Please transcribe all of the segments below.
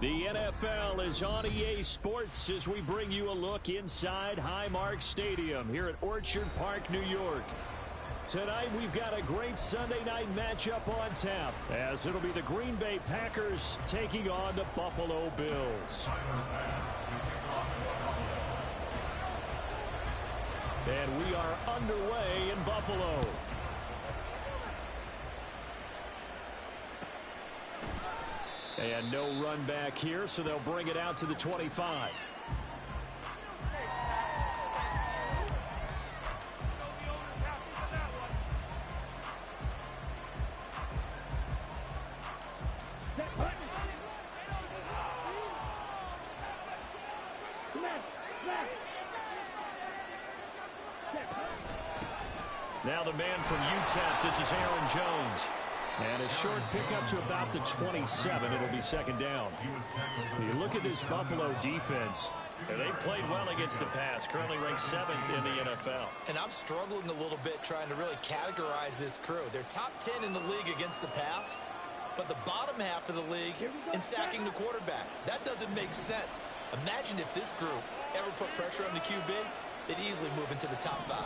The NFL is on EA Sports as we bring you a look inside Highmark Stadium here at Orchard Park, New York. Tonight we've got a great Sunday night matchup on tap as it'll be the Green Bay Packers taking on the Buffalo Bills. And we are underway in Buffalo. And no run back here, so they'll bring it out to the 25. Now the man from UTEP, this is Aaron Jones. And a short pickup to about the 27. It'll be second down. You look at this Buffalo defense. They played well against the pass. Currently ranked 7th in the NFL. And I'm struggling a little bit trying to really categorize this crew. They're top 10 in the league against the pass, but the bottom half of the league in sacking the quarterback. That doesn't make sense. Imagine if this group ever put pressure on the QB, they'd easily move into the top 5.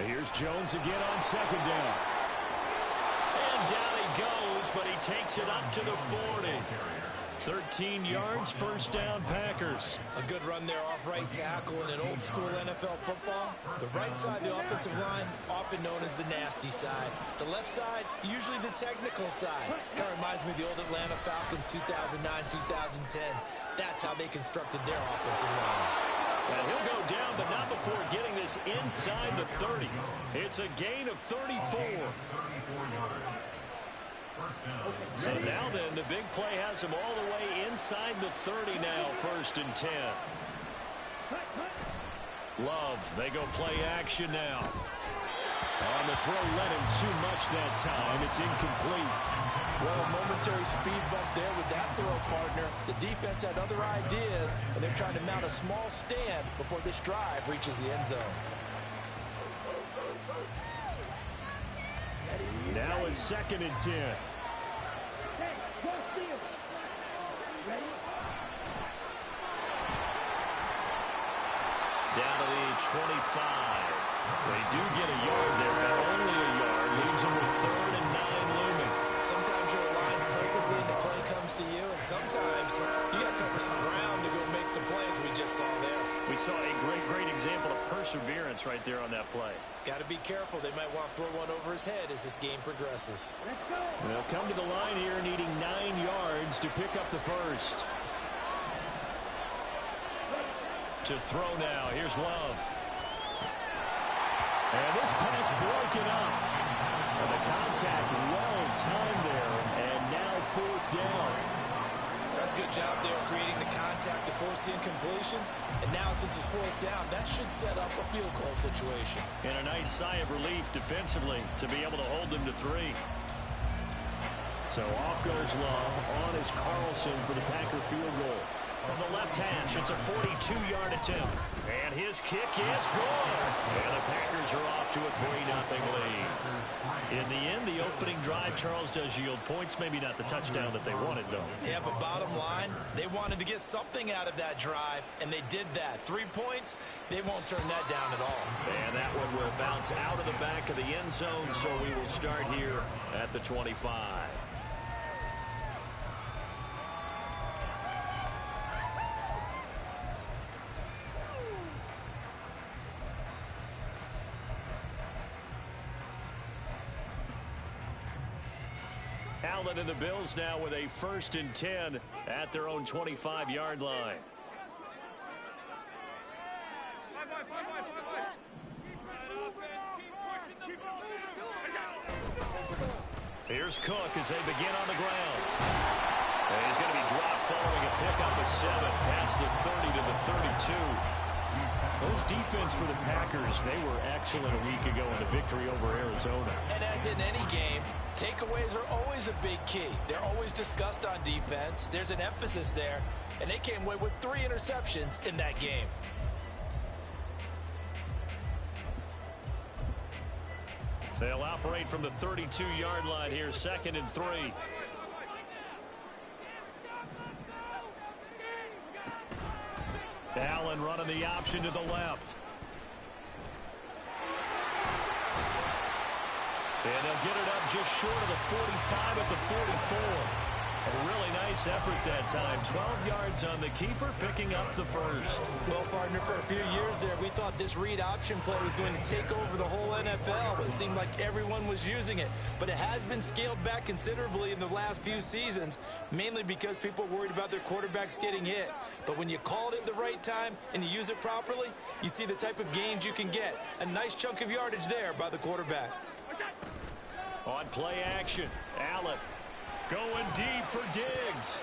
Here's Jones again on second down. And down he goes, but he takes it up to the 40. 13 yards, first down Packers. A good run there off right tackle in an old school NFL football. The right side of the offensive line, often known as the nasty side. The left side, usually the technical side. Kind of reminds me of the old Atlanta Falcons 2009-2010. That's how they constructed their offensive line. And he'll go down, but not before getting this inside the 30. It's a gain of 34. So now then, the big play has him all the way inside the 30 now, 1st and 10. Love, they go play action now. On the throw, led him too much that time. It's incomplete. Well, a momentary speed bump there with that throw, partner. The defense had other ideas, and they're trying to mount a small stand before this drive reaches the end zone. Now it's 2nd and 10. Down to the 25. They do get a yard there, but only a yard. Leaves them with 3rd and 9 looming. Sometimes you're aligned perfectly and the play comes to you, and sometimes you got to cover some ground to go make the plays we just saw there. We saw a great example of perseverance right there on that play. Got to be careful. They might want to throw one over his head as this game progresses. They'll come to the line here needing 9 yards to pick up the first. To throw now. Here's Love. And this pass broken up. And the contact well timed there. And now 4th down. That's a good job there creating the contact to force the incompletion. And now since it's 4th down, that should set up a field goal situation. And a nice sigh of relief defensively to be able to hold them to 3. So off goes Love. On is Carlson for the Packer field goal. From the left hash, it's a 42-yard attempt. And his kick is good. And the Packers are off to a 3-0 lead. In the end, the opening drive, Charles, does yield points. Maybe not the touchdown that they wanted, though. Yeah, but bottom line, they wanted to get something out of that drive, and they did that. 3 points, they won't turn that down at all. And that one will bounce out of the back of the end zone, so we will start here at the 25. Allen and the Bills now with a 1st and 10 at their own 25-yard line. Here's Cook as they begin on the ground. And he's going to be dropped following a pickup of 7 past the 30 to the 32. Those defense for the Packers, they were excellent a week ago in a victory over Arizona. And as in any game, takeaways are always a big key. They're always discussed on defense. There's an emphasis there, and they came away with 3 interceptions in that game. They'll operate from the 32-yard line here, 2nd and 3. Allen running the option to the left. And they'll get it up just short of the 45 at the 44. A really nice effort that time. 12 yards on the keeper, picking up the first. Well, partner, for a few years there, we thought this read option play was going to take over the whole NFL, but it seemed like everyone was using it. But it has been scaled back considerably in the last few seasons, mainly because people are worried about their quarterbacks getting hit. But when you call it at the right time and you use it properly, you see the type of gains you can get. A nice chunk of yardage there by the quarterback. On play action, Allen going deep for Diggs.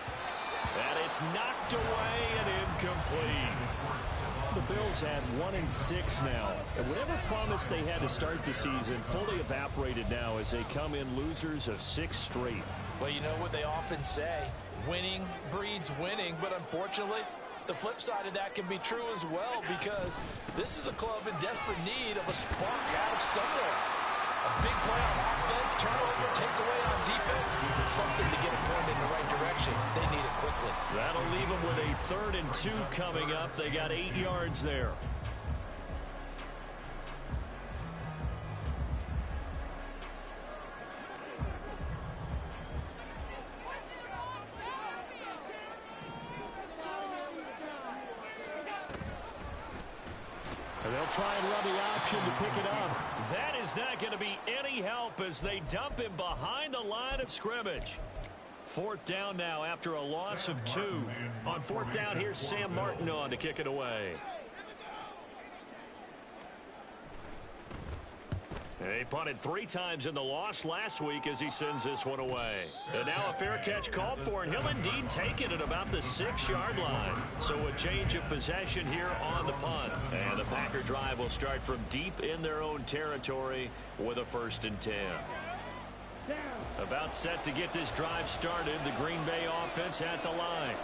And it's knocked away and incomplete. The Bills had 1-6 now. And whatever promise they had to start the season fully evaporated now as they come in losers of 6 straight. Well, you know what they often say, winning breeds winning, but unfortunately, the flip side of that can be true as well, because this is a club in desperate need of a spark out of somewhere. A big play on offense, turnover, takeaway on defense, something to get it pointed in the right direction. They need it quickly. That'll leave them with a 3rd and 2 coming up. They got 8 yards there. They'll try and run the option to pick it up. That is not going to be any help as they dump him behind the line of scrimmage. 4th down now after a loss of 2. On 4th down, here's Sam Martin on to kick it away. They punted 3 times in the loss last week as he sends this one away. And now a fair catch called for, and he'll indeed take it at about the 6-yard line. So a change of possession here on the punt. And the Packer drive will start from deep in their own territory with a 1st and 10. About set to get this drive started, the Green Bay offense at the line.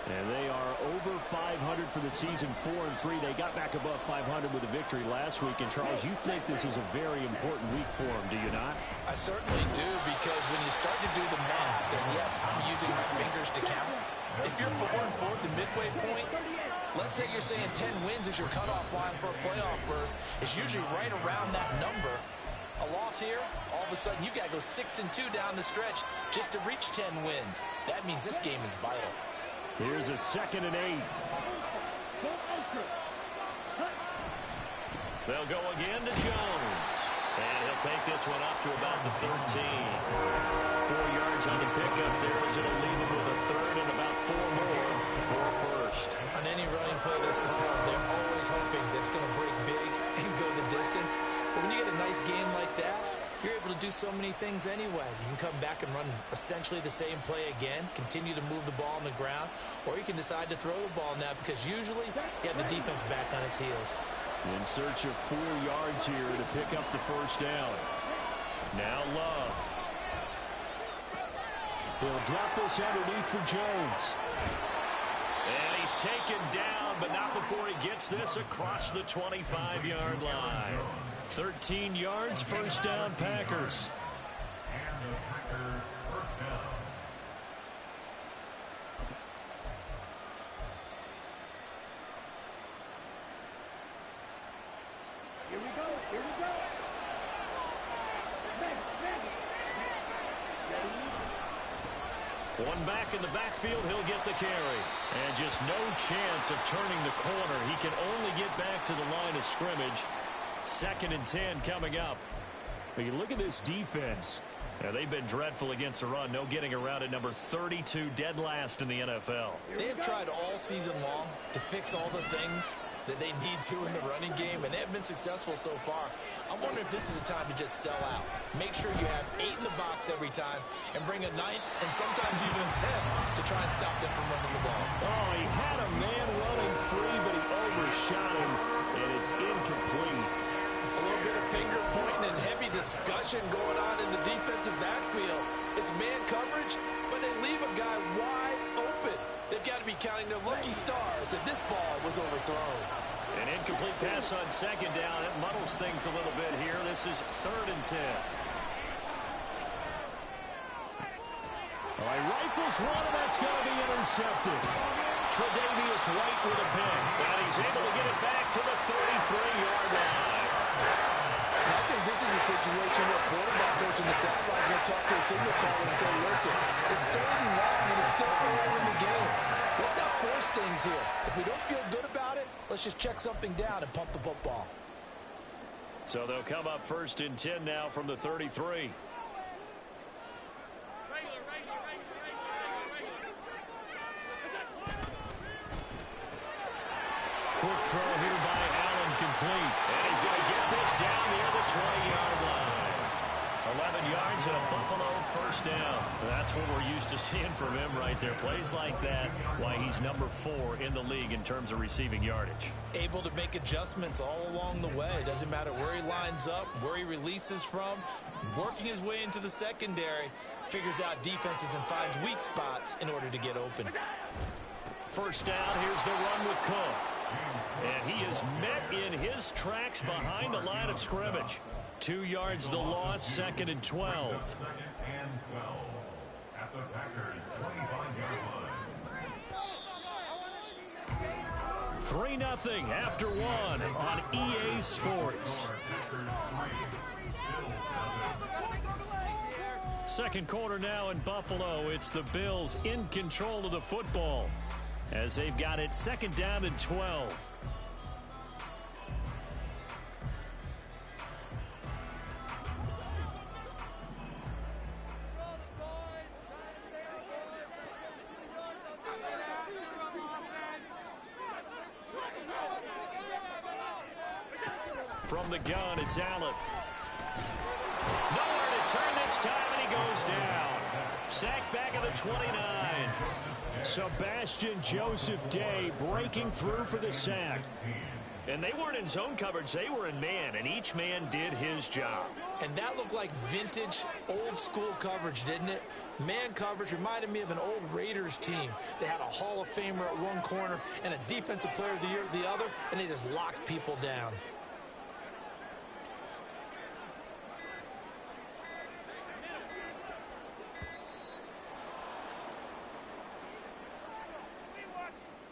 And they are over 500 for the season, 4-3. They got back above 500 with a victory last week. And, Charles, you think this is a very important week for them, do you not? I certainly do, because when you start to do the math, then, yes, I'm using my fingers to count. If you're 4-4 at the midway point, let's say you're saying 10 wins is your cutoff line for a playoff berth. It's usually right around that number. A loss here, all of a sudden you've got to go 6-2 down the stretch just to reach 10 wins. That means this game is vital. Here's a 2nd and 8. They'll go again to Jones. And he'll take this one up to about the 13. 4 yards on the pickup there as it'll leave him with a 3rd and about 4 more for a 1st. On any running play that's called, they're always hoping that it's going to break big and go the distance. But when you get a nice game like that, you're able to do so many things anyway. You can come back and run essentially the same play again, continue to move the ball on the ground, or you can decide to throw the ball now because usually you have the defense back on its heels. In search of 4 yards here to pick up the 1st down. Now Love. He'll drop this underneath for Jones. And he's taken down, but not before he gets this across the 25-yard line. 13 yards, 1st down, Packers. Here we go. One back in the backfield, he'll get the carry. And just no chance of turning the corner. He can only get back to the line of scrimmage. 2nd and 10 coming up. But you look at this defense. They've been dreadful against the run. No getting around at number 32, dead last in the NFL. They have tried all season long to fix all the things that they need to in the running game, and they have been successful so far. I'm wondering if this is a time to just sell out. Make sure you have 8 in the box every time and bring a 9th and sometimes even a 10th to try and stop them from running the ball. Oh, he had a man running free, but he overshot him, and it's incomplete. A little bit of finger pointing and heavy discussion going on in the defensive backfield. It's man coverage, but they leave a guy wide open. They've got to be counting their lucky stars that this ball was overthrown. An incomplete Incomplete pass on second down. It muddles things a little bit here. This is 3rd and 10. All right, rifles one, and that's going to be intercepted. Tre'Davious White with a pick, and he's able to get it back to the 33-yard line. I think this is a situation where quarterback coach in the sideline is going to talk to a signal caller and say, listen, it's 3rd and long, and it's still early in the game. Let's not force things here. If we don't feel good about it, let's just check something down and pump the football. So they'll come up 1st and 10 now from the 33. Quick throw here by Allen, complete. And he's going to get this down near the 20-yard line. 11 yards and a Buffalo 1st down. That's what we're used to seeing from him right there. Plays like that, why he's number 4 in the league in terms of receiving yardage. Able to make adjustments all along the way. Doesn't matter where he lines up, where he releases from. Working his way into the secondary. Figures out defenses and finds weak spots in order to get open. 1st down, here's the run with Cook. And he is met in his tracks behind the line of scrimmage. 2 yards the loss, 2nd and 12. 3-0 after 1 on EA Sports. Second quarter now in Buffalo. It's the Bills in control of the football as they've got it 2nd down and 12. From the gun, it's Allen. Nowhere to turn this time, and he goes down. Sacked back at the 29. Sebastian Joseph Day breaking through for the sack. And they weren't in zone coverage, they were in man, and each man did his job. And that looked like vintage, old-school coverage, didn't it? Man coverage reminded me of an old Raiders team. They had a Hall of Famer at one corner and a Defensive Player of the Year at the other, and they just locked people down.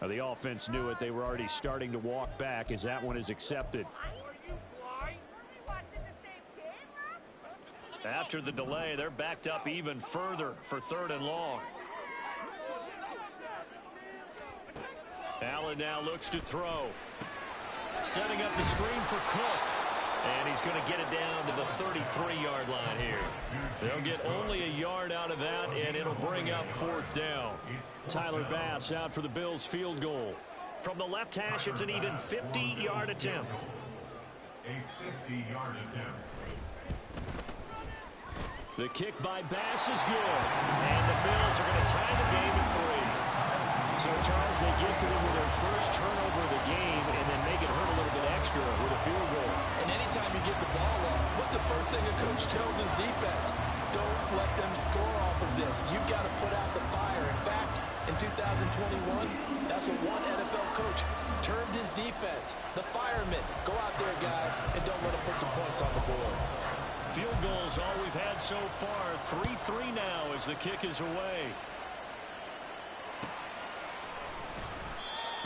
The offense knew it. They were already starting to walk back as that one is accepted. After the delay, they're backed up even further for 3rd and long. Allen now looks to throw. Setting up the screen for Cook. And he's going to get it down to the 33-yard line here. They'll get only a yard out of that, and it'll bring up 4th down. Tyler Bass out for the Bills field goal. From the left hash, it's an even 50-yard attempt. A 50-yard attempt. The kick by Bass is good. And the Bills are going to tie the game at 3. So, Charles, they get to them with their first turnover of the game and then make it hurt a little bit extra with a field goal. And anytime you get the ball up, what's the first thing a coach tells his defense? Don't let them score off of this. You've got to put out the fire. In fact, in 2021, that's what one NFL coach termed his defense. The firemen. Go out there, guys, and don't let them put some points on the board. Field goals all we've had so far. 3-3 now as the kick is away.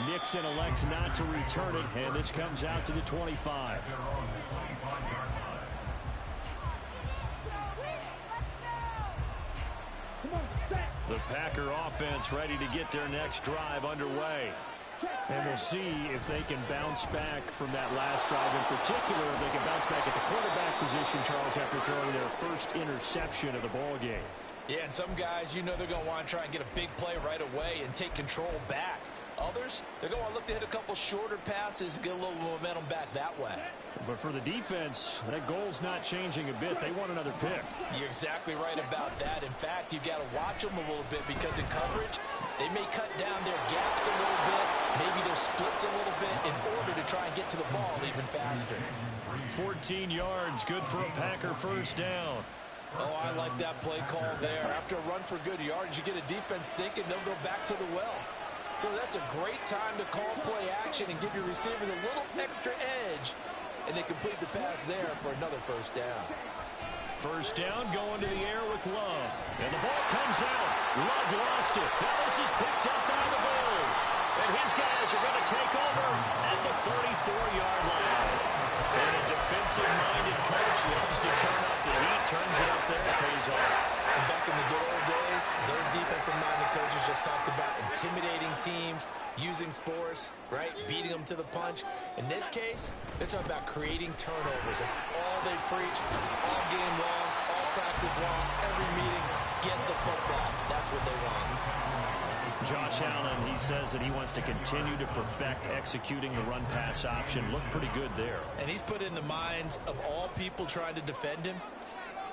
Nixon elects not to return it, and this comes out to the 25. The Packer offense ready to get their next drive underway. And we'll see if they can bounce back from that last drive. In particular, if they can bounce back at the quarterback position, Charles, after throwing their first interception of the ball game. Yeah, and some guys, you know they're going to want to try and get a big play right away and take control back. Others, they're going to want to look to hit a couple shorter passes, get a little momentum back that way. But for the defense, that goal's not changing a bit. They want another pick. You're exactly right about that. In fact, you've got to watch them a little bit because in coverage, they may cut down their gaps a little bit, maybe their splits a little bit in order to try and get to the ball even faster. 14 yards, good for a Packer first down. Oh, I like that play call there. After a run for good yards, you get a defense thinking they'll go back to the well. So that's a great time to call play action and give your receivers a little extra edge. And they complete the pass there for another first down. First down going to the air with Love. And the ball comes out. Love lost it. Now this is picked up by the Bills. And his guys are going to take over at the 34-yard line. And a defensive-minded coach loves to turn up the heat, turns it up there, and pays off. And back in the good old days, those defensive-minded coaches just talked about intimidating teams, using force, right, beating them to the punch. In this case, they're talking about creating turnovers. That's all they preach, all game long, all practice long, every meeting, get the football. That's what they want. Josh Allen, he says that he wants to continue to perfect executing the run-pass option. Looked pretty good there. And he's put in the minds of all people trying to defend him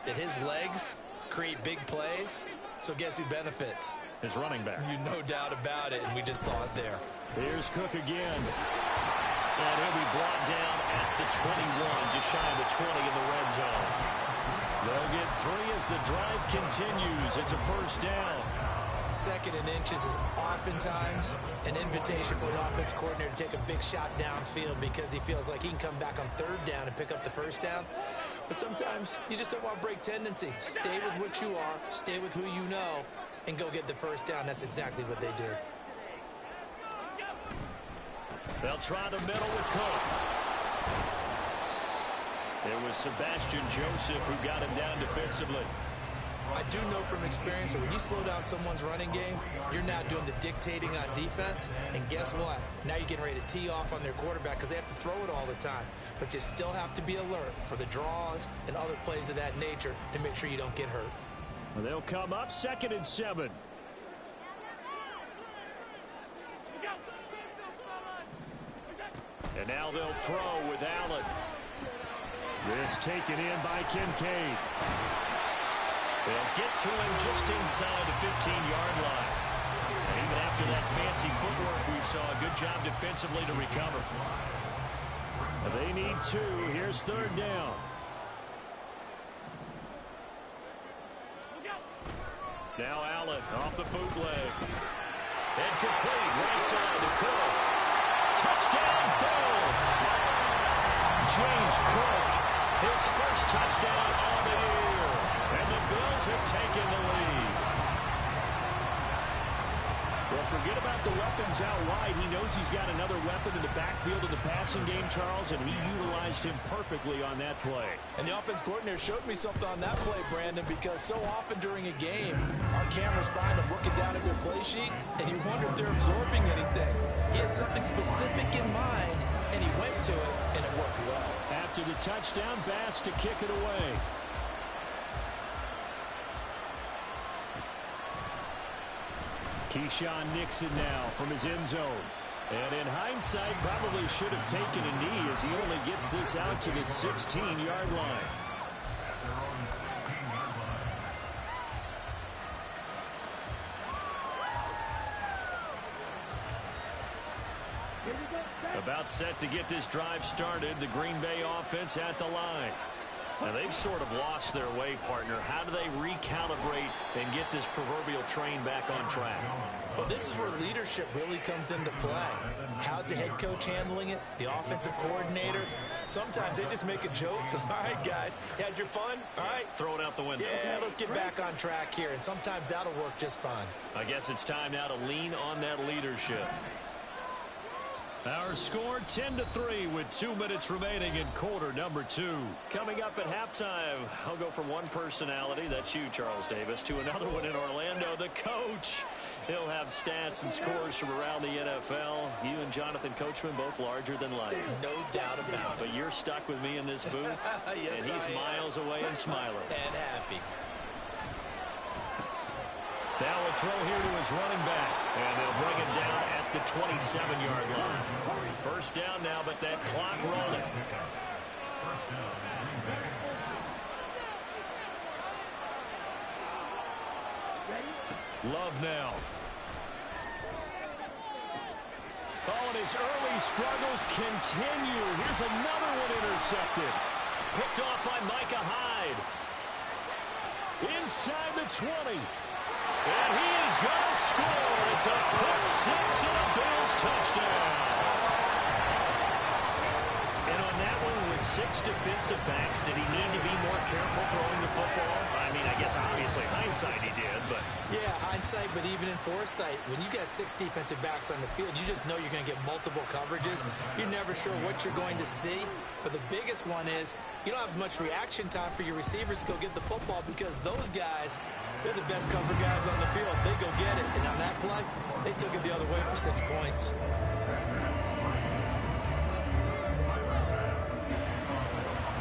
that his legs create big plays. So guess who benefits? His running back. You no doubt about it, and we just saw it there. Here's Cook again. And he'll be brought down at the 21, just shy of the 20 in the red zone. They'll get 3 as the drive continues. It's a first down. Second and inches is oftentimes an invitation for the offense coordinator to take a big shot downfield because he feels like he can come back on third down and pick up the first down. But sometimes you just don't want to break tendency. Stay with what you are, stay with who you know, and go get the first down. That's exactly what they did. They'll try the middle with Cook. It was Sebastian Joseph who got him down defensively. I do know from experience that when you slow down someone's running game, you're now doing the dictating on defense. And guess what? Now you're getting ready to tee off on their quarterback because they have to throw it all the time. But you still have to be alert for the draws and other plays of that nature to make sure you don't get hurt. Well, they'll come up 2nd and 7. And now they'll throw with Allen. This taken in by Kincaid. They'll get to him just inside the 15-yard line. And even after that fancy footwork, we saw a good job defensively to recover. They need 2. Here's 3rd down. Now Allen off the bootleg. And complete right side to Cook. Touchdown, Bills! James Cook, his first touchdown on the year. And the Bills have taken the lead. Well, forget about the weapons out wide. He knows he's got another weapon in the backfield of the passing game, Charles, and he utilized him perfectly on that play. And the offense coordinator showed me something on that play, Brandon, because so often during a game, our cameras find them looking down at their play sheets, and you wonder if they're absorbing anything. He had something specific in mind, and he went to it, and it worked well. After the touchdown, Bass to kick it away. Keyshawn Nixon now from his end zone. And in hindsight, probably should have taken a knee as he only gets this out to the 16-yard line. About set to get this drive started, the Green Bay offense at the line. Now, they've sort of lost their way, partner. How do they recalibrate and get this proverbial train back on track? Well, this is where leadership really comes into play. How's the head coach handling it? The offensive coordinator? Sometimes they just make a joke. All right, guys, you had your fun? All right. Throw it out the window. Yeah, let's get back on track here. And sometimes that'll work just fine. I guess it's time now to lean on that leadership. Our score 10-3 with 2 minutes remaining in quarter number 2. Coming up at halftime, I'll go from one personality, that's you, Charles Davis, to another one in Orlando, the coach. He'll have stats and scores from around the NFL. You and Jonathan Coachman both larger than life. No doubt about it. But you're stuck with me in this booth, yes, and he's miles away and smiling. And happy. Now a throw here to his running back, and they'll bring him down at the 27-yard line. First down now, but that clock rolling. Love now. Oh, and his early struggles continue. Here's another one intercepted. Picked off by Micah Hyde. Inside the 20. And he is going to score. It's a pick six and a Bills touchdown. And on that one, with 6 defensive backs, did he need to be more careful throwing the football? I mean, I guess obviously hindsight he did, but... Yeah, hindsight, but even in foresight, when you got 6 defensive backs on the field, you just know you're going to get multiple coverages. You're never sure what you're going to see. But the biggest one is you don't have much reaction time for your receivers to go get the football because those guys, they're the best cover guys on the field. They go get it. And on that play, they took it the other way for 6 points.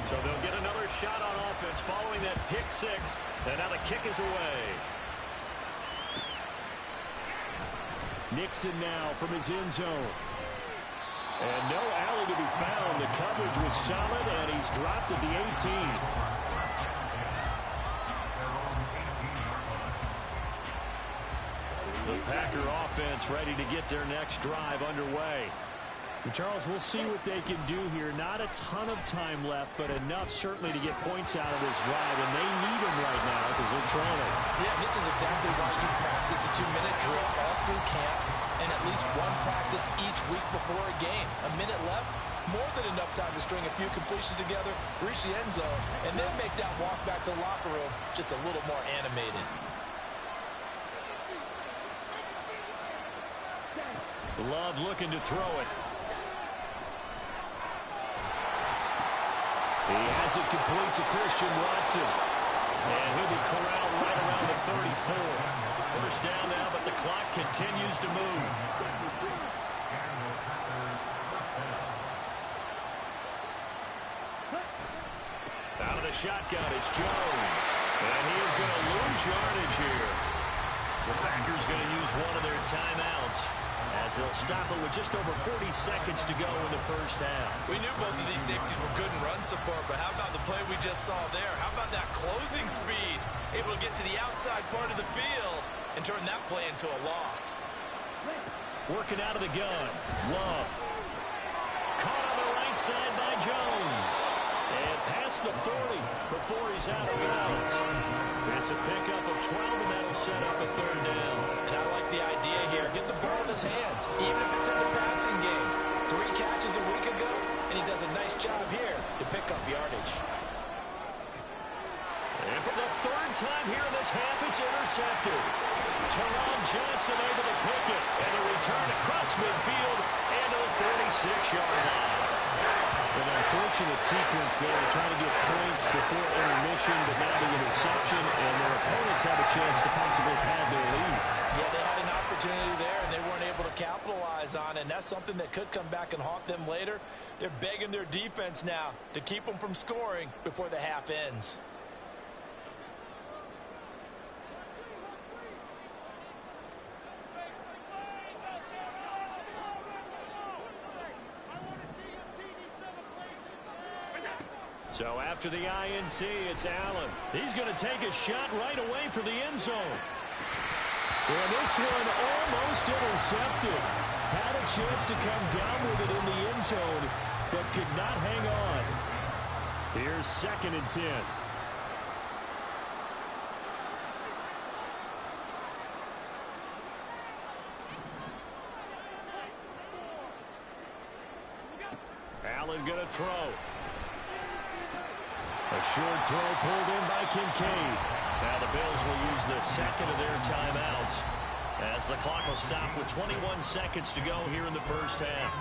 So they'll get another shot on offense following that pick six. And now the kick is away. Nixon now from his end zone. And no alley to be found. The coverage was solid, and he's dropped at the 18. The Packer offense ready to get their next drive underway. Charles, we'll see what they can do here. Not a ton of time left, but enough certainly to get points out of this drive, and they need them right now because they're trailing. Yeah, this is exactly why you practice a 2-minute drill all through camp and at least one practice each week before a game. A minute left, more than enough time to string a few completions together, reach the end zone, and then make that walk back to the locker room just a little more animated. Love looking to throw it. He has it complete to Christian Watson. And he'll be corralled right around the 34. First down now, but the clock continues to move. Out of the shotgun, it's Jones. And he is going to lose yardage here. The Packers going to use one of their timeouts as they'll stop it with just over 40 seconds to go in the first half. We knew both of these safeties were good in run support, but how about the play we just saw there? How about that closing speed? Able to get to the outside part of the field and turn that play into a loss. Working out of the gun. Love. Caught on the right side by Jones. And past the 40 before he's out of bounds. It's a pickup of 12, and that'll set up a third down. And I like the idea here. Get the ball in his hands, even if it's in the passing game. 3 catches a week ago, and he does a nice job here to pick up yardage. And for the third time here in this half, it's intercepted. Teron Johnson able to pick it, and a return across midfield and to the 36-yard line. An unfortunate sequence there, trying to get points before intermission, but now the interception, and their opponents have a chance to possibly pad their lead. Yeah, they had an opportunity there, and they weren't able to capitalize on it, and that's something that could come back and haunt them later. They're begging their defense now to keep them from scoring before the half ends. So after the INT, it's Allen. He's going to take a shot right away for the end zone. And this one almost intercepted. Had a chance to come down with it in the end zone, but could not hang on. Here's 2nd and 10. Allen going to throw. A short throw pulled in by Kincaid. Now the Bills will use the second of their timeouts as the clock will stop with 21 seconds to go here in the first half.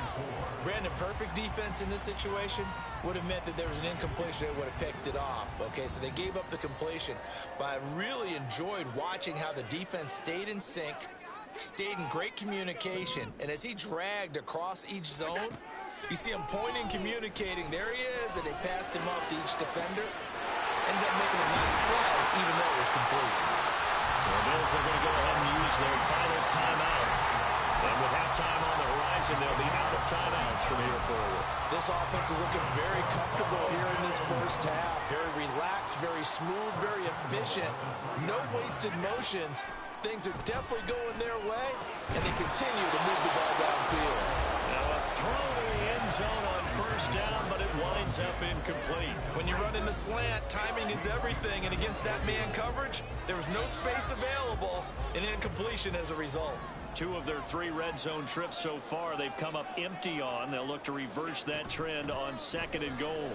Brandon, perfect defense in this situation would have meant that there was an incompletion. They would have picked it off. Okay, so they gave up the completion. But I really enjoyed watching how the defense stayed in sync, stayed in great communication. And as he dragged across each zone, you see him pointing, communicating. There he is, and they passed him up to each defender. Ended up making a nice play, even though it was complete. The Bills are going to go ahead and use their final timeout. And with halftime on the horizon, they'll be out of timeouts from here forward. This offense is looking very comfortable here in this first half. Very relaxed, very smooth, very efficient. No wasted motions. Things are definitely going their way, and they continue to move the ball downfield. Now a throw to the end zone on first down, but it winds up incomplete. When you run in the slant, timing is everything, and against that man coverage, there was no space available, and incompletion as a result. 2 of their 3 red zone trips so far they've come up empty on. They'll look to reverse that trend on 2nd and goal.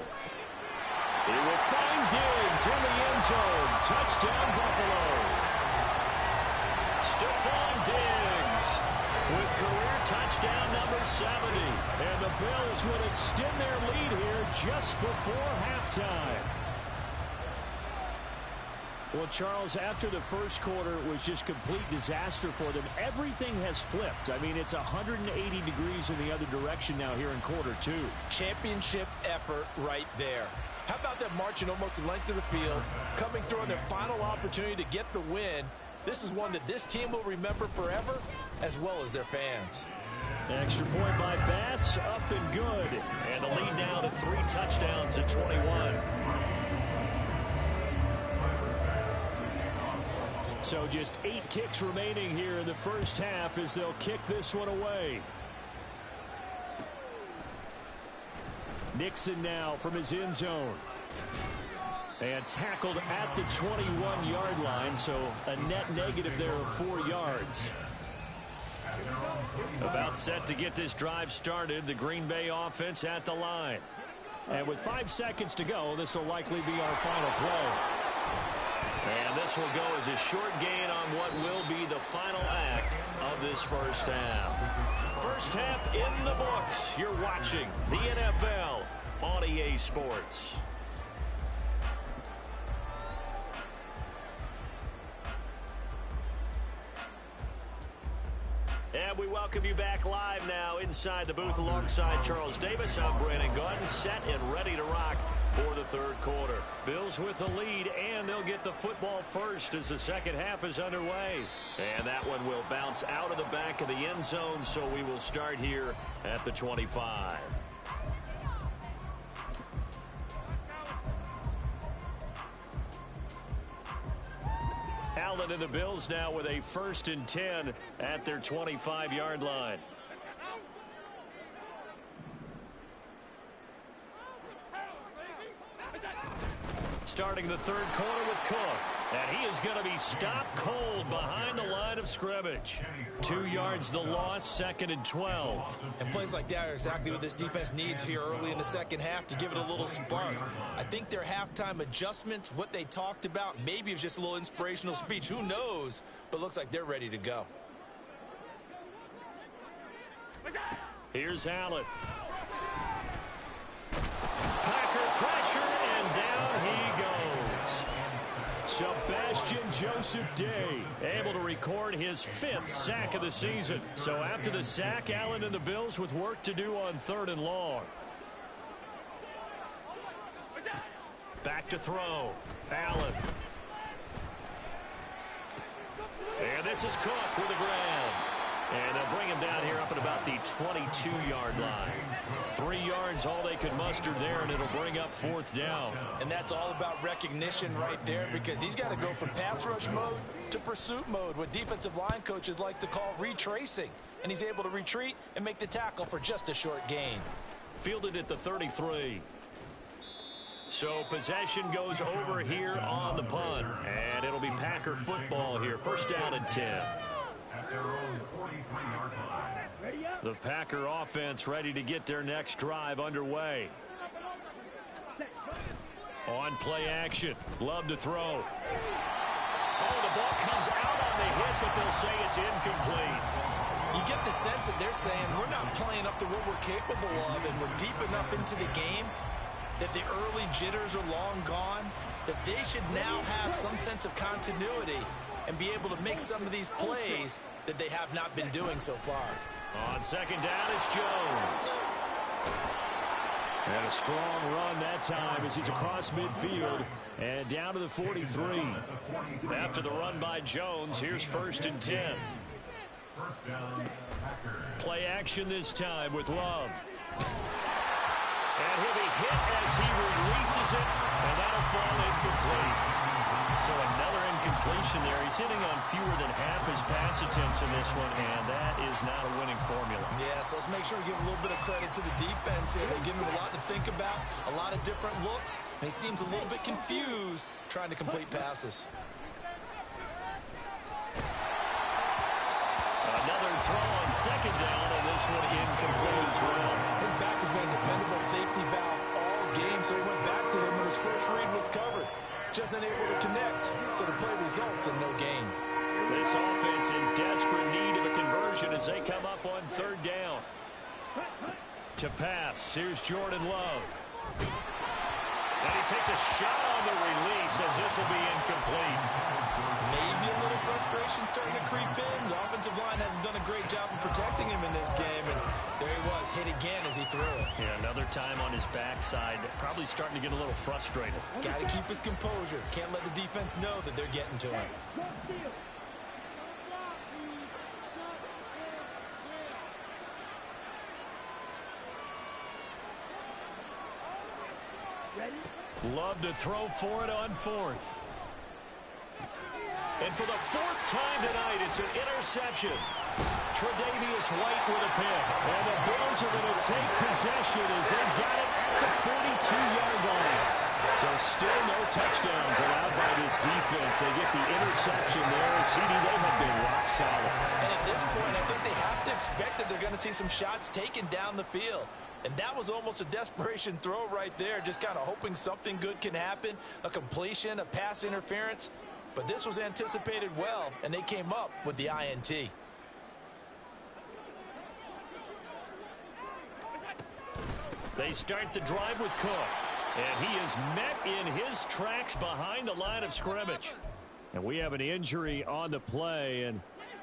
He will find Diggs in the end zone. Touchdown, Buffalo. Stephon Diggs with career touchdown number 70. And the Bills would extend their lead here just before halftime. Well, Charles, after the first quarter, it was just complete disaster for them. Everything has flipped. I mean, it's 180 degrees in the other direction now here in quarter 2. Championship effort right there. How about that marching almost the length of the field, coming through on their final opportunity to get the win? This is one that this team will remember forever, as well as their fans. Extra point by Bass, up and good. And the lead now to 3 touchdowns at 21. So just 8 ticks remaining here in the first half as they'll kick this one away. Nixon now from his end zone. And tackled at the 21-yard line, so a net negative there of 4 yards. About set to get this drive started, the Green Bay offense at the line. And with 5 seconds to go, this will likely be our final play. And this will go as a short gain on what will be the final act of this first half. First half in the books. You're watching the NFL on EA Sports. And we welcome you back live now inside the booth alongside Charles Davis. I'm Brandon Gaudin, set and ready to rock for the third quarter. Bills with the lead, and they'll get the football first as the second half is underway. And that one will bounce out of the back of the end zone, so we will start here at the 25. Allen and the Bills now with a 1st and 10 at their 25-yard line. Starting the third quarter with Cook. And he is going to be stopped cold behind the line of scrimmage. 2 yards the loss, 2nd and 12. And plays like that are exactly what this defense needs here early in the second half to give it a little spark. I think their halftime adjustments, what they talked about, maybe it was just a little inspirational speech. Who knows? But looks like they're ready to go. Here's Allen. Packer pressure, and down he goes. Sebastian Joseph Day able to record his 5th sack of the season. So after the sack, Allen and the Bills with work to do on 3rd and long. Back to throw. Allen. And this is Cook with the ground. And they'll bring him down here up at about the 22-yard line. 3 yards, all they could muster there, and it'll bring up 4th down. And that's all about recognition right there, because he's got to go from pass rush mode to pursuit mode, what defensive line coaches like to call retracing. And he's able to retreat and make the tackle for just a short gain. Fielded at the 33. So possession goes over here on the punt. And it'll be Packer football here. 1st down and 10. At their own 43-yard line. The Packer offense ready to get their next drive underway. On play action. Love to throw. Oh, the ball comes out on the hit, but they'll say it's incomplete. You get the sense that they're saying we're not playing up to what we're capable of, and we're deep enough into the game that the early jitters are long gone, that they should now have some sense of continuity and be able to make some of these plays that they have not been doing so far. On 2nd down, it's Jones. And a strong run that time as he's across midfield and down to the 43. After the run by Jones, here's 1st and 10. First down, Packer. Play action this time with Love. And he'll be hit as he releases it, and that'll fall incomplete. So another incompletion there. He's hitting on fewer than half his pass attempts in this one, and that is not a winning formula. Yeah, so let's make sure we give a little bit of credit to the defense here. They're giving him a lot to think about, a lot of different looks, and he seems a little bit confused trying to complete passes. Another throw on second down, and this one incomplete as well. His back has been a dependable safety valve all game, so he went back to him when his first read was covered. Just unable to connect, so the play results in no gain. This offense in desperate need of a conversion as they come up on third down. To pass, here's Jordan Love. And he takes a shot on the release as this will be incomplete. Maybe a little frustration starting to creep in. The offensive line hasn't done a great job of protecting him in this game, and there he was, hit again as he threw it. Yeah, another time on his backside, probably starting to get a little frustrated. Got to keep his composure. Can't let the defense know that they're getting to him. Love to throw for it on fourth. And for the fourth time tonight, it's an interception. Tre'Davious White with a pick. And the Bills are going to take possession as they got it at the 42-yard line. So still no touchdowns allowed by this defense. They get the interception there. CD, they have been rock solid. And at this point, I think they have to expect that they're going to see some shots taken down the field. And that was almost a desperation throw right there, just kind of hoping something good can happen, a completion, a pass interference. But this was anticipated well, and they came up with the INT. They start the drive with Cook. And he is met in his tracks behind the line of scrimmage. And we have an injury on the play, and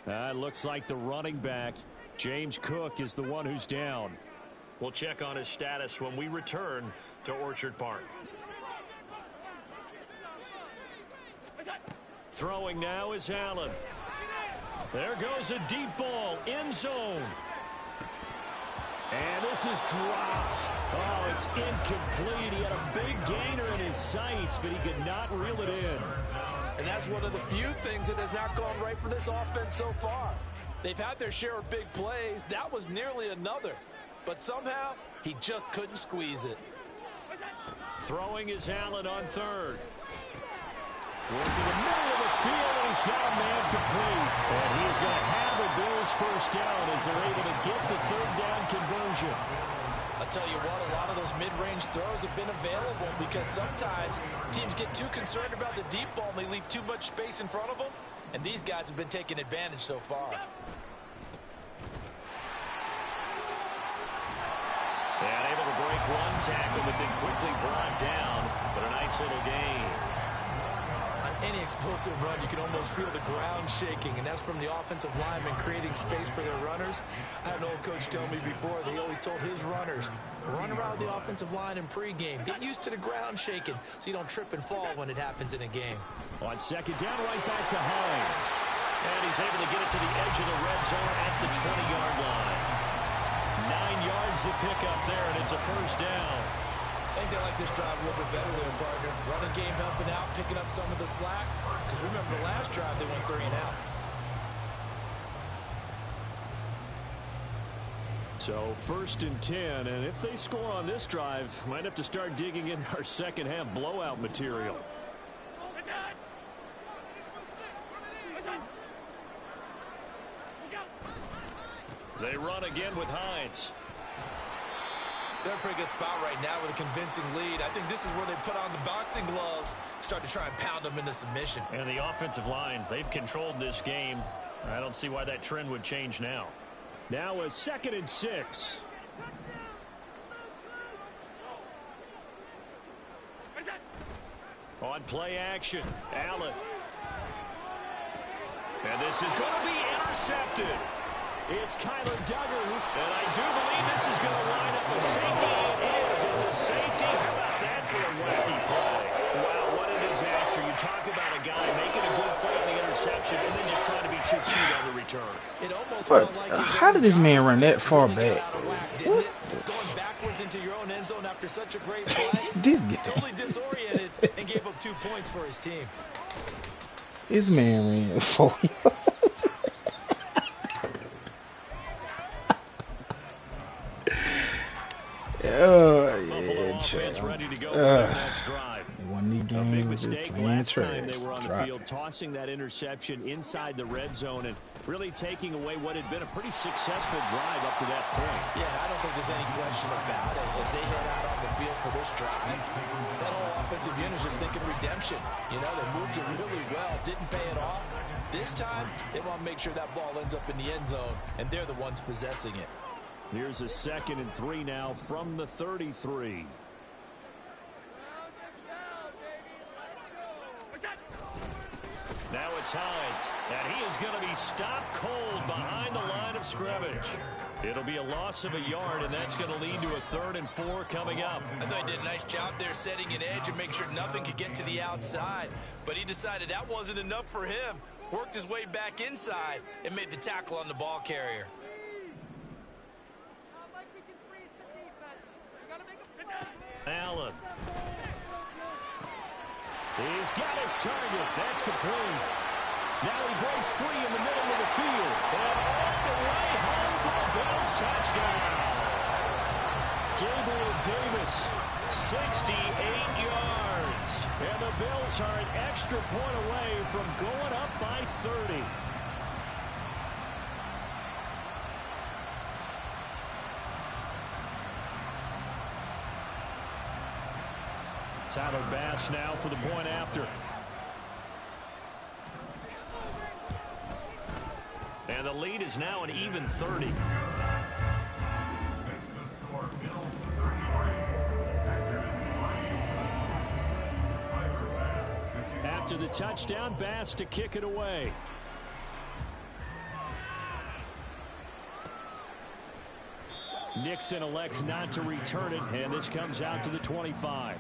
it looks like the running back, James Cook, is the one who's down. We'll check on his status when we return to Orchard Park. Throwing now is Allen. There goes a deep ball, end zone. And this is dropped. Oh, it's incomplete. He had a big gainer in his sights, but he could not reel it in. And that's one of the few things that has not gone right for this offense so far. They've had their share of big plays. That was nearly another. But somehow, he just couldn't squeeze it. Throwing is Allen on third. Working the middle of the field, and he's got a man complete. And he is going to have the Bills first down as they're able to get the third down conversion. I'll tell you what, a lot of those mid-range throws have been available because sometimes teams get too concerned about the deep ball and they leave too much space in front of them. And these guys have been taking advantage so far. And able to break one tackle, but then quickly brought down. But a nice little gain. On any explosive run, you can almost feel the ground shaking, and that's from the offensive linemen creating space for their runners. I had an old coach tell me before, they always told his runners, run around the offensive line in pregame. Get used to the ground shaking so you don't trip and fall when it happens in a game. On second down, right back to Hines. And he's able to get it to the edge of the red zone at the 20-yard line. 9 yards to pick up there, and it's a first down. I think they like this drive a little bit better there, partner. Running game helping out, picking up some of the slack. Because remember, the last drive, they went 3 and out. So first and 10, and if they score on this drive, might have to start digging in our second half blowout material. They run again with Hines. They're in a pretty good spot right now with a convincing lead. I think this is where they put on the boxing gloves, start to try and pound them into submission. And the offensive line, they've controlled this game. I don't see why that trend would change now. Now a 2nd and 6. On play action, Allen. And this is going to be intercepted. It's Kyler Duggar, and I do believe this is going to line up a safety. It is. It's a safety. How about that for a wacky play? Wow, what a disaster. You talk about a guy making a good play on the interception and then just trying to be too cute on the return. It almost But felt like how did this man run that far back? Going backwards into your own end zone after such a great play. This guy. Totally disoriented and gave up 2 points for his team. This man ran 4 yards. Oh, yeah, Offense ready to go for their next drive. Won the A big game mistake playing last time trash. they were on the Drop field, tossing that interception inside the red zone and really taking away what had been a pretty successful drive up to that point. Yeah, I don't think there's any question about it. As they head out on the field for this drive, that whole offensive unit is just thinking redemption. You know, they moved it really well, didn't pay it off. This time, they want to make sure that ball ends up in the end zone, and they're the ones possessing it. Here's a 2nd and 3 now from the 33. Now it's Hines, and he is going to be stopped cold behind the line of scrimmage. It'll be a loss of a yard, and that's going to lead to a 3rd and 4 coming up. I thought he did a nice job there setting an edge and make sure nothing could get to the outside. But he decided that wasn't enough for him. Worked his way back inside and made the tackle on the ball carrier. Allen. He's got his target. That's complete. Now he breaks free in the middle of the field. And all the way home for a Bills touchdown. Gabriel Davis, 68 yards. And the Bills are an extra point away from going up by 30. Tyler Bass now for the point after. And the lead is now an even 30. After the touchdown, Bass to kick it away. Nixon elects not to return it, and this comes out to the 25.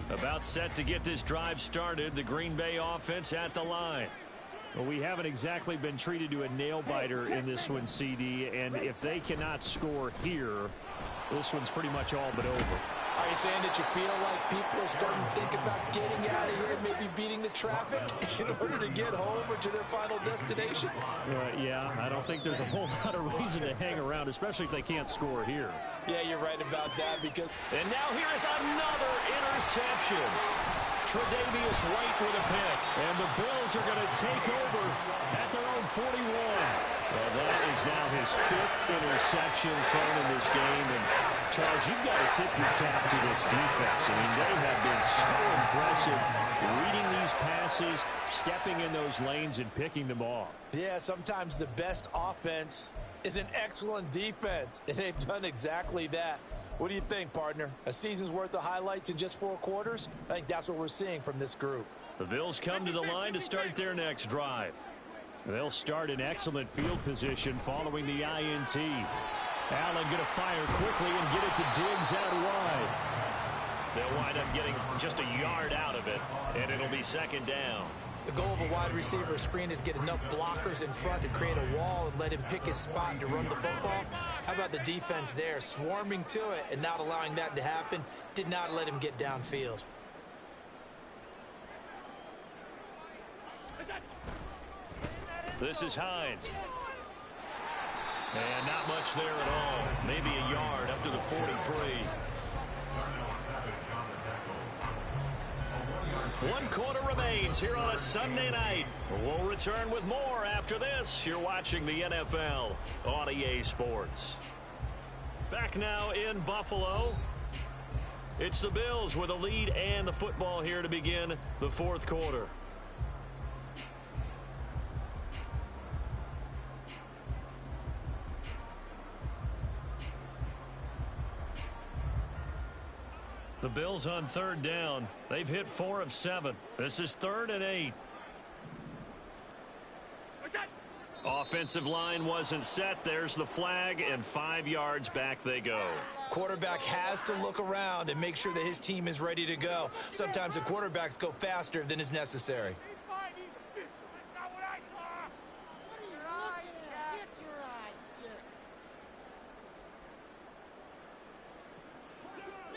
About set to get this drive started, the Green Bay offense at the line. Well, we haven't exactly been treated to a nail-biter in this one, CD, and if they cannot score here, this one's pretty much all but over. Are you saying that you feel like people are starting to think about getting out of here, maybe beating the traffic in order to get home or to their final destination? Yeah, I don't think there's a whole lot of reason to hang around, especially if they can't score here. Yeah, you're right about that because... And now here is another interception. Tre'Davious White with a pick. And the Bills are going to take over at their own 41. Well, that is now his 5th interception thrown in this game. And, Charles, you've got to tip your cap to this defense. I mean, they have been so impressive reading these passes, stepping in those lanes, and picking them off. Yeah, sometimes the best offense is an excellent defense, and they've done exactly that. What do you think, partner? A season's worth of highlights in just 4 quarters? I think that's what we're seeing from this group. The Bills come to the line to start their next drive. They'll start in excellent field position following the INT. Allen going to fire quickly and get it to Diggs out wide. They'll wind up getting just a yard out of it, and it'll be 2nd down. The goal of a wide receiver screen is get enough blockers in front to create a wall and let him pick his spot to run the football. How about the defense there, swarming to it and not allowing that to happen? Did not let him get downfield. This is Hines. And not much there at all. Maybe a yard up to the 43. 1 quarter remains here on a Sunday night. We'll return with more after this. You're watching the NFL on EA Sports. Back now in Buffalo. It's the Bills with a lead and the football here to begin the 4th quarter. The Bills on 3rd down. They've hit 4 of 7. This is 3rd and 8. Offensive line wasn't set. There's the flag, and 5 yards back they go. Quarterback has to look around and make sure that his team is ready to go. Sometimes the quarterbacks go faster than is necessary.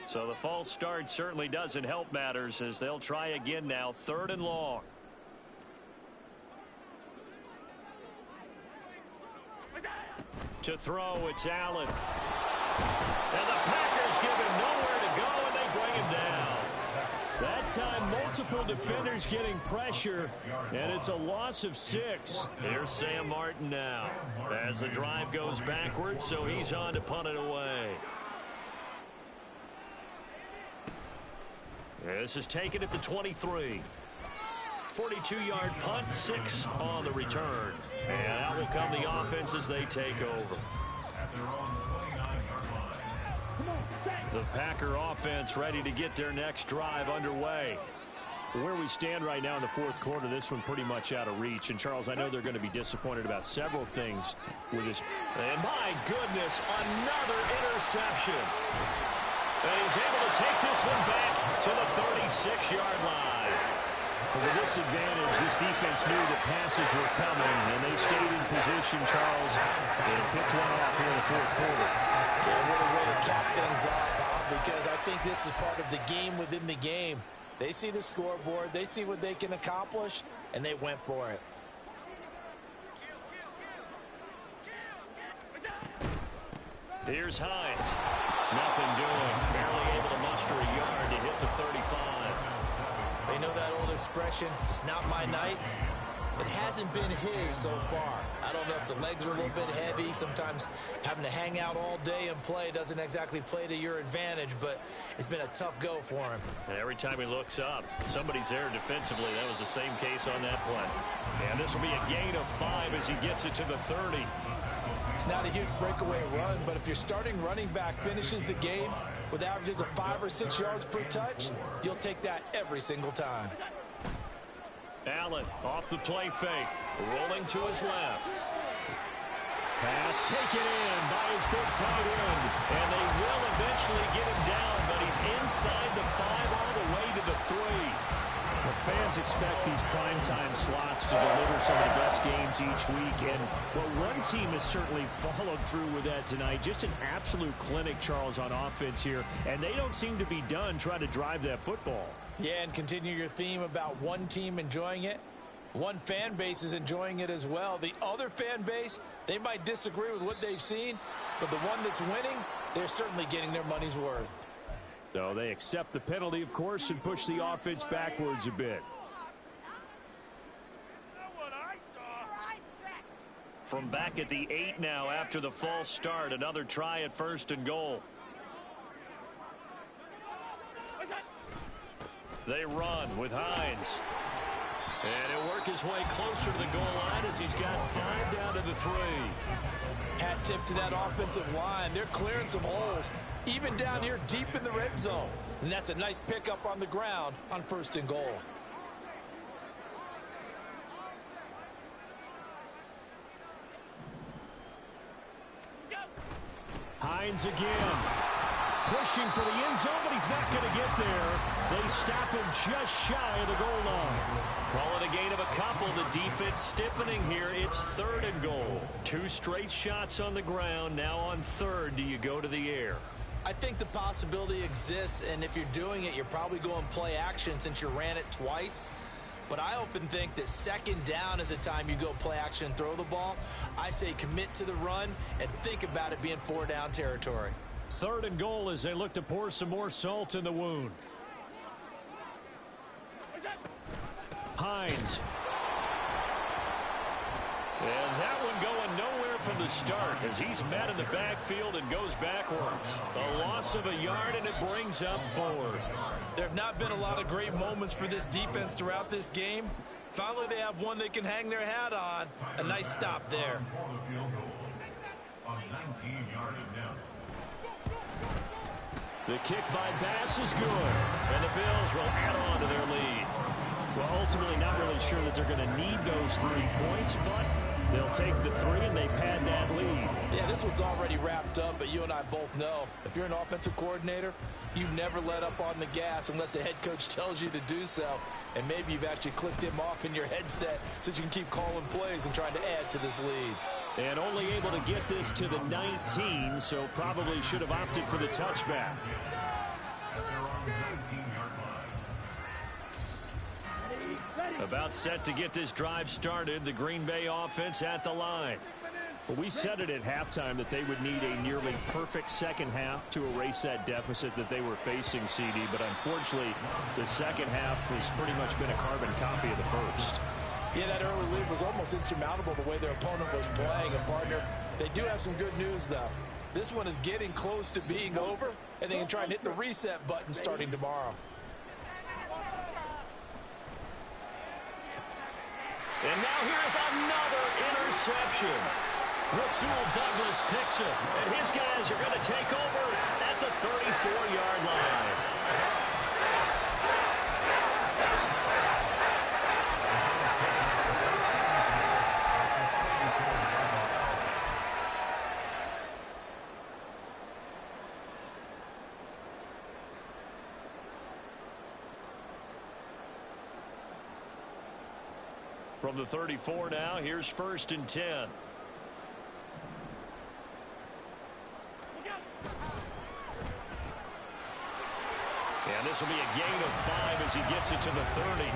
So the false start certainly doesn't help matters as they'll try again now, 3rd and long. To throw, it's Allen. And the Packers give him nowhere to go, and they bring him down. That time, multiple defenders getting pressure, and it's a loss of 6. Here's Sam Martin now as the drive goes backwards, so he's on to punt it away. This is taken at the 23. 42-yard punt, 6 on the return. And out will come the offense as they take over. The Packer offense ready to get their next drive underway. Where we stand right now in the 4th quarter, this one pretty much out of reach. And, Charles, I know they're going to be disappointed about several things with this. And, my goodness, another interception. And he's able to take this one back to the 36-yard line. With this advantage, this defense knew that passes were coming, and they stayed in position, Charles, and picked one off here in the 4th quarter. Yeah, what a way to cap things off, because I think this is part of the game within the game. They see the scoreboard, they see what they can accomplish, and they went for it. Here's Hines. Nothing doing. Barely able to muster a yard to hit the 35. They know that old expression, it's not my night. It hasn't been his so far. I don't know if the legs are a little bit heavy. Sometimes having to hang out all day and play doesn't exactly play to your advantage, but it's been a tough go for him. And every time he looks up, somebody's there defensively. That was the same case on that play. And this will be a gain of 5 as he gets it to the 30. It's not a huge breakaway run, but if your starting running back finishes the game with averages of 5 or 6 yards per touch, you'll take that every single time. Allen off the play fake, rolling to his left. Pass taken in by his big tight end, and they will eventually get him down, but he's inside the 5 all the way to the 3. The fans expect these primetime slots to deliver some of the best games each week, and one team has certainly followed through with that tonight. Just an absolute clinic, Charles, on offense here, and they don't seem to be done trying to drive that football. Yeah, and continue your theme about one team enjoying it. One fan base is enjoying it as well. The other fan base, they might disagree with what they've seen, but the one that's winning, they're certainly getting their money's worth. So they accept the penalty, of course, and push the offense backwards a bit. From back at the 8 now after the false start, another try at 1st and goal. They run with Hines. And he'll work his way closer to the goal line as he's got 5 down to the 3. Hat tip to that offensive line. They're clearing some holes, even down here deep in the red zone. And that's a nice pickup on the ground on 1st and goal. Hines again. Pushing for the end zone, but he's not going to get there. They stop him just shy of the goal line. Call it a gain of a couple. The defense stiffening here. It's 3rd and goal. 2 straight shots on the ground. Now on 3rd, do you go to the air? I think the possibility exists, and if you're doing it, you're probably going play action since you ran it twice. But I often think that 2nd down is the time you go play action and throw the ball. I say commit to the run and think about it being 4 down territory. 3rd and goal as they look to pour some more salt in the wound. Hines. And that one going nowhere from the start as he's met in the backfield and goes backwards. A loss of a yard, and it brings up 4th. There have not been a lot of great moments for this defense throughout this game. Finally, they have one they can hang their hat on. A nice stop there. The kick by Bass is good, and the Bills will add on to their lead. Well, ultimately not really sure that they're going to need those 3 points, but they'll take the 3 and they pad that lead. Yeah, this one's already wrapped up, but you and I both know if you're an offensive coordinator, you never let up on the gas unless the head coach tells you to do so. And maybe you've actually clicked him off in your headset so you can keep calling plays and trying to add to this lead. And only able to get this to the 19, so probably should have opted for the touchback. About set to get this drive started, the Green Bay offense at the line. Well, we said it at halftime that they would need a nearly perfect second half to erase that deficit that they were facing, CD. But unfortunately, the second half has pretty much been a carbon copy of the first. Yeah, that early lead was almost insurmountable the way their opponent was playing. And, partner, they do have some good news, though. This one is getting close to being over, and they can try and hit the reset button starting tomorrow. And now here's another interception. Rasul Douglas picks it, and his guys are going to take over at the 34-yard line. From the 34 now, here's 1st and 10. And this will be a gain of 5 as he gets it to the 30.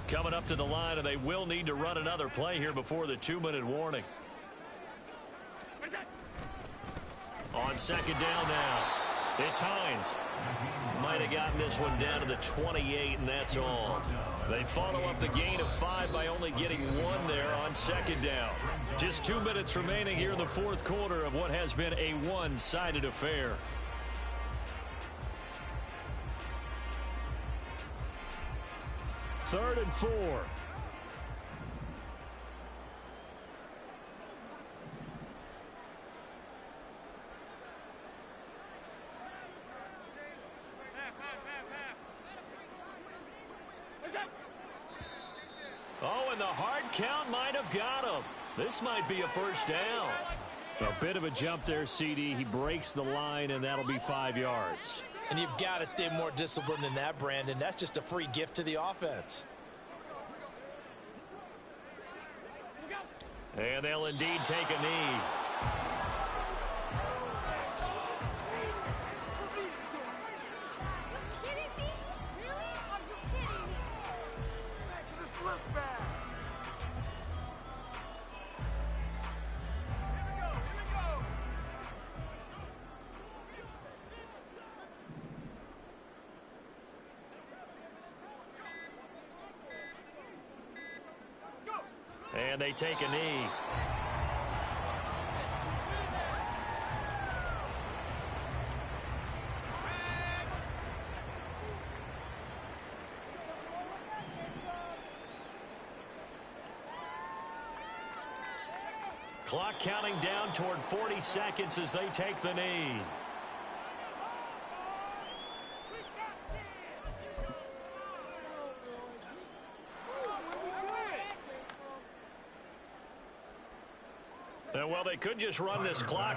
Coming up to the line, and they will need to run another play here before the 2-minute warning. On 2nd down now, it's Hines. Might have gotten this one down to the 28, and that's all. They follow up the gain of 5 by only getting 1 there on 2nd down. Just 2 minutes remaining here in the 4th quarter of what has been a one-sided affair. Third and 4. Oh, and the hard count might have got him. This might be a first down. A bit of a jump there, CD. He breaks the line, and that'll be 5 yards. And you've got to stay more disciplined than that, Brandon. That's just a free gift to the offense. And they'll indeed take a knee. And they take a knee. Clock counting down toward 40 seconds as they take the knee. Well, they could just run this clock